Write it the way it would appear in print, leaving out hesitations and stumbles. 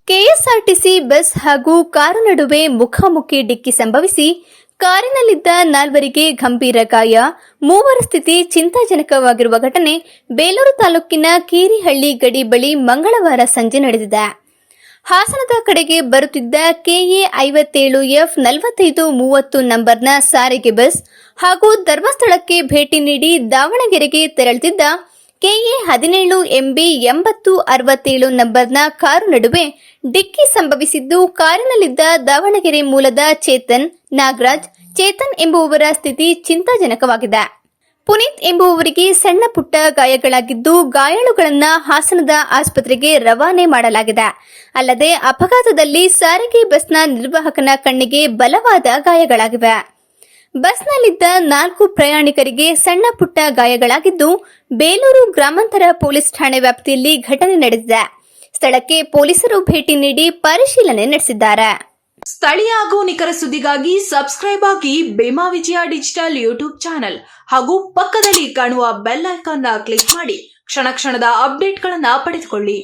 KSRTC bus ಹಾಗೂ car ನಡುವೆ ಮುಖಾಮುಖಿ ಡಿಕ್ಕಿ ಸಂಭವಿಸಿ ಕಾರಿನಲ್ಲಿದ್ದ 4 ಗಂಭೀರ ಗಾಯ, 3 ಸ್ಥಿತಿ ಚಿಂತಾಜನಕವಾಗಿರುವ ಘಟನೆ ಬೇಲೂರು ತಾಲೂಕಿನ ಕೀರಿಹಳ್ಳಿ ಗಡಿ ಬಳಿ ಮಂಗಳವಾರ ಸಂಜೆ ನಡೆದಿದೆ. ಹಾಸನದ ಕಡೆಗೆ ಬರುತ್ತಿದ್ದ ಕೆಎ 57F 4530 ನಂಬರ್ನ ಸಾರಿಗೆ ಬಸ್ ಹಾಗೂ ಧರ್ಮಸ್ಥಳಕ್ಕೆ ಭೇಟಿ ನೀಡಿ ದಾವಣಗೆರೆಗೆ ತೆರಳುತ್ತಿದ್ದ ಕೆಎ 17MB 8067 ನಂಬರ್ನ ಕಾರು ನಡುವೆ ಡಿಕ್ಕಿ ಸಂಭವಿಸಿದ್ದು, ಕಾರಿನಲ್ಲಿದ್ದ ದಾವಣಗೆರೆ ಮೂಲದ ನಾಗರಾಜ್ ಎಂಬುವವರ ಸ್ಥಿತಿ ಚಿಂತಾಜನಕವಾಗಿದೆ. ಪುನೀತ್ ಎಂಬುವವರಿಗೆ ಸಣ್ಣ ಪುಟ್ಟ ಗಾಯಗಳಾಗಿದ್ದು, ಗಾಯಾಳುಗಳನ್ನು ಹಾಸನದ ಆಸ್ಪತ್ರೆಗೆ ರವಾನೆ ಮಾಡಲಾಗಿದೆ. ಅಲ್ಲದೆ ಅಪಘಾತದಲ್ಲಿ ಸಾರಿಗೆ ಬಸ್ನ ನಿರ್ವಾಹಕನ ಕಣ್ಣಿಗೆ ಬಲವಾದ ಗಾಯಗಳಾಗಿವೆ. ಬಸ್ನಲ್ಲಿದ್ದ 4 ಪ್ರಯಾಣಿಕರಿಗೆ ಸಣ್ಣ ಪುಟ್ಟ ಗಾಯಗಳಾಗಿದ್ದು, ಬೇಲೂರು ಗ್ರಾಮಾಂತರ ಪೊಲೀಸ್ ಠಾಣೆ ವ್ಯಾಪ್ತಿಯಲ್ಲಿ ಘಟನೆ ನಡೆದಿದೆ. ಸ್ಥಳಕ್ಕೆ ಪೊಲೀಸರು ಭೇಟಿ ನೀಡಿ ಪರಿಶೀಲನೆ ನಡೆಸಿದ್ದಾರೆ. ಸ್ಥಳೀಯ ಹಾಗೂ ನಿಖರ ಸುದ್ದಿಗಾಗಿ ಸಬ್ಸ್ಕ್ರೈಬ್ ಆಗಿ ಬೇಮಾ ವಿಜಯ ಡಿಜಿಟಲ್ ಯೂಟ್ಯೂಬ್ ಚಾನೆಲ್ ಹಾಗೂ ಪಕ್ಕದಲ್ಲಿ ಕಾಣುವ ಬೆಲ್ ಐಕಾನ್ ಕ್ಲಿಕ್ ಮಾಡಿ ಕ್ಷಣ ಕ್ಷಣದ ಅಪ್ಡೇಟ್ಗಳನ್ನು ಪಡೆದುಕೊಳ್ಳಿ.